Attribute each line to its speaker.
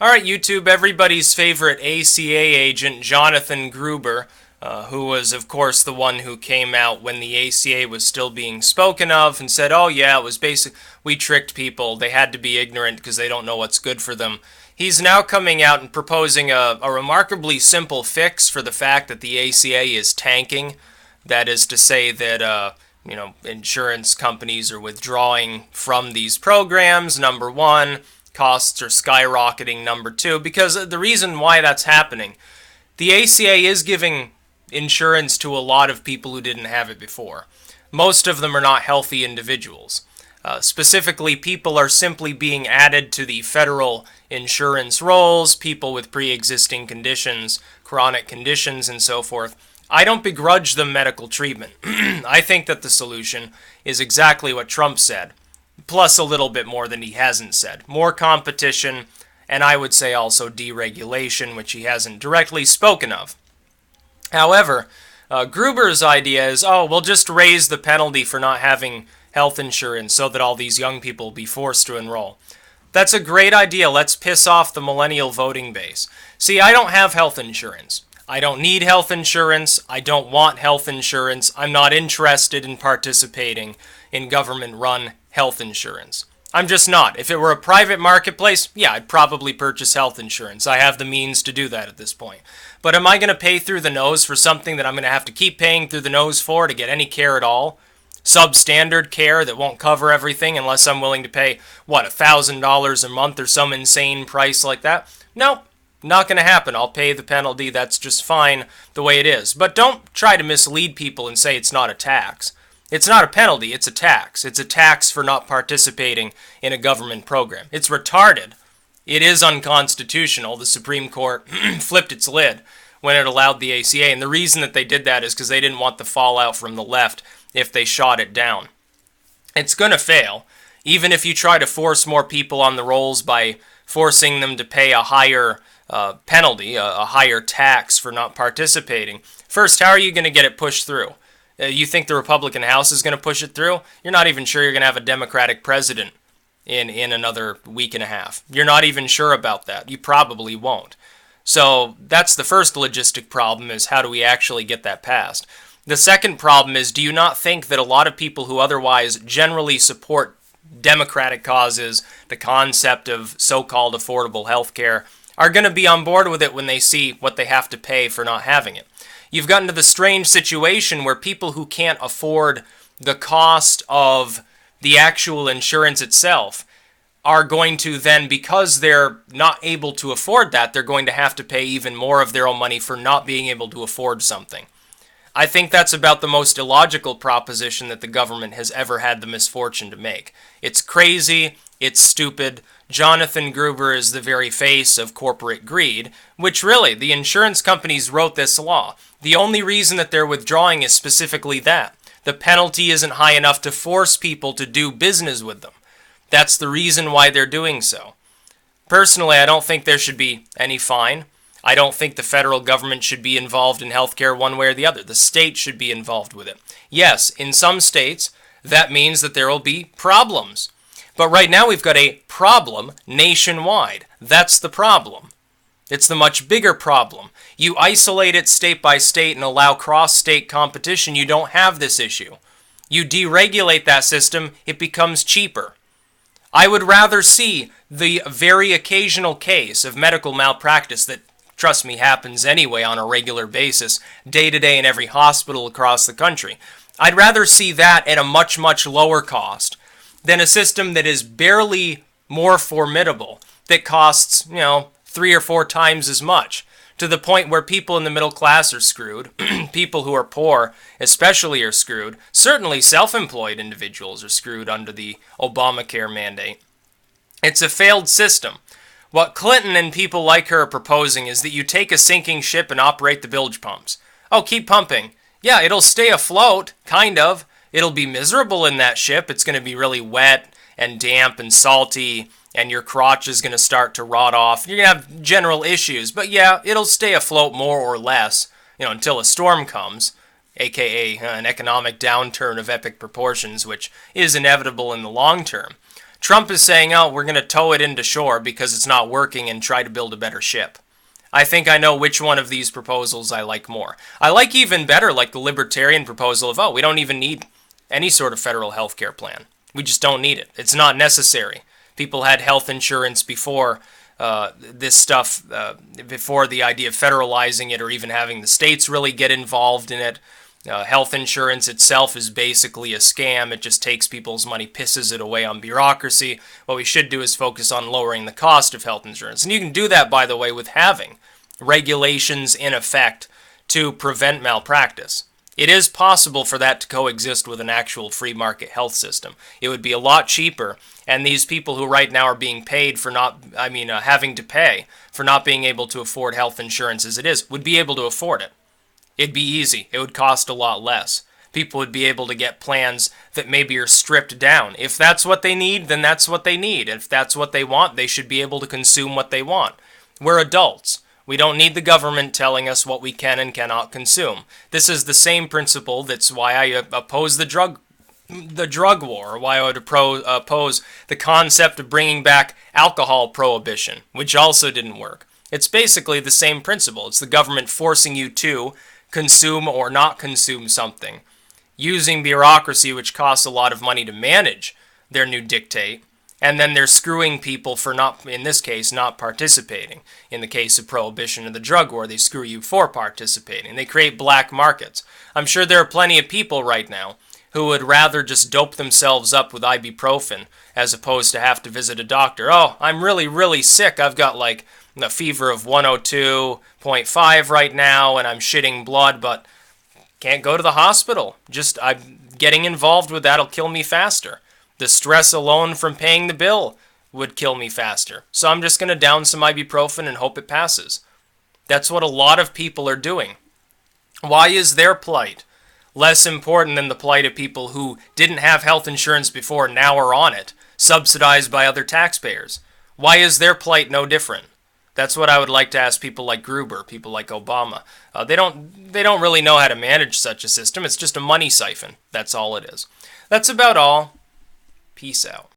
Speaker 1: Alright, YouTube, everybody's favorite ACA agent, Jonathan Gruber, who was, of course, the one who came out when the ACA was still being spoken of and said, oh yeah, it was we tricked people, they had to be ignorant because they don't know what's good for them. He's now coming out and proposing a remarkably simple fix for the fact that the ACA is tanking. That is to say that, insurance companies are withdrawing from these programs, number one. Costs are skyrocketing, number two, because the reason why that's happening, the ACA is giving insurance to a lot of people who didn't have it before. Most of them are not healthy individuals. Specifically, people are simply being added to the federal insurance rolls, people with pre-existing conditions, chronic conditions, and so forth. I don't begrudge them medical treatment. I think that the solution is exactly what Trump said, plus a little bit more than he hasn't said. More competition, and I would say also deregulation, which he hasn't directly spoken of. However, Gruber's idea is, we'll just raise the penalty for not having health insurance so that all these young people will be forced to enroll. That's a great idea. Let's piss off the millennial voting base. See, I don't have health insurance. I don't need health insurance. I don't want health insurance. I'm not interested in participating in government-run health insurance. I'm just not. If it were a private marketplace, yeah, I'd probably purchase health insurance. I have the means to do that at this point. But am I going to pay through the nose for something that I'm going to have to keep paying through the nose for to get any care at all? Substandard care that won't cover everything unless I'm willing to pay, $1,000 a month or some insane price like that? Nope. Not going to happen. I'll pay the penalty. That's just fine the way it is. But don't try to mislead people and say it's not a tax. It's not a penalty, it's a tax. It's a tax for not participating in a government program. It's retarded. It is unconstitutional. The Supreme Court flipped its lid when it allowed the ACA, and the reason that they did that is because they didn't want the fallout from the left if they shot it down. It's going to fail, even if you try to force more people on the rolls by forcing them to pay a higher penalty, a higher tax for not participating. First, how are you going to get it pushed through? You think the Republican House is going to push it through? You're not even sure you're going to have a Democratic president in another week and a half. You're not even sure about that. You probably won't. So that's the first logistic problem, is how do we actually get that passed? The second problem is, do you not think that a lot of people who otherwise generally support democratic causes, the concept of so-called affordable health care, are going to be on board with it when they see what they have to pay for not having it? You've gotten to the strange situation where people who can't afford the cost of the actual insurance itself are going to then, because they're not able to afford that, they're going to have to pay even more of their own money for not being able to afford something. I think that's about the most illogical proposition that the government has ever had the misfortune to make. It's crazy, it's stupid. Jonathan Gruber is the very face of corporate greed, which really, the insurance companies wrote this law. The only reason that they're withdrawing is specifically that. The penalty isn't high enough to force people to do business with them. That's the reason why they're doing so. Personally, I don't think there should be any fine. I don't think the federal government should be involved in healthcare one way or the other. The state should be involved with it. Yes, in some states, that means that there will be problems. But right now we've got a problem nationwide. That's the problem. It's the much bigger problem. You isolate it state by state and allow cross-state competition, you don't have this issue. You deregulate that system, it becomes cheaper. I would rather see the very occasional case of medical malpractice that, trust me, happens anyway on a regular basis, day to day in every hospital across the country. I'd rather see that at a much, much lower cost than a system that is barely more formidable, that costs, 3 or 4 times as much, to the point where people in the middle class are screwed, people who are poor especially are screwed, certainly self-employed individuals are screwed under the Obamacare mandate. It's a failed system. What Clinton and people like her are proposing is that you take a sinking ship and operate the bilge pumps. Oh, keep pumping. Yeah, it'll stay afloat, kind of. It'll be miserable in that ship. It's going to be really wet and damp and salty, and your crotch is going to start to rot off. You're going to have general issues, but yeah, it'll stay afloat more or less, until a storm comes, aka an economic downturn of epic proportions, which is inevitable in the long term. Trump is saying, oh, we're going to tow it into shore because it's not working and try to build a better ship. I think I know which one of these proposals I like more. I like even better like the libertarian proposal of, oh, we don't even need any sort of federal health care plan. We just don't need it. It's not necessary. People had health insurance before this stuff, before the idea of federalizing it or even having the states really get involved in it. Health insurance itself is basically a scam. It just takes people's money, pisses it away on bureaucracy. What we should do is focus on lowering the cost of health insurance. And you can do that, by the way, with having regulations in effect to prevent malpractice. It is possible for that to coexist with an actual free market health system. It would be a lot cheaper, and these people who right now are being paid for having to pay for not being able to afford health insurance as it is, would be able to afford it. It'd be easy. It would cost a lot less. People would be able to get plans that maybe are stripped down. If that's what they need, then that's what they need. If that's what they want, they should be able to consume what they want. We're adults. We don't need the government telling us what we can and cannot consume. This is the same principle that's why I oppose the drug war, or why I would oppose the concept of bringing back alcohol prohibition, which also didn't work. It's basically the same principle. It's the government forcing you to consume or not consume something, using bureaucracy, which costs a lot of money to manage their new dictate, and then they're screwing people for not, in this case, not participating. In the case of prohibition of the drug war, they screw you for participating. They create black markets. I'm sure there are plenty of people right now who would rather just dope themselves up with ibuprofen as opposed to have to visit a doctor. Oh, I'm really, really sick. I've got like a fever of 102.5 right now, and I'm shitting blood, but can't go to the hospital. I'm getting involved with that'll kill me faster. The stress alone from paying the bill would kill me faster. So I'm just going to down some ibuprofen and hope it passes. That's what a lot of people are doing. Why is their plight less important than the plight of people who didn't have health insurance before and now are on it, subsidized by other taxpayers? Why is their plight no different? That's what I would like to ask people like Gruber, people like Obama. They don't really know how to manage such a system. It's just a money siphon. That's all it is. That's about all. Peace out.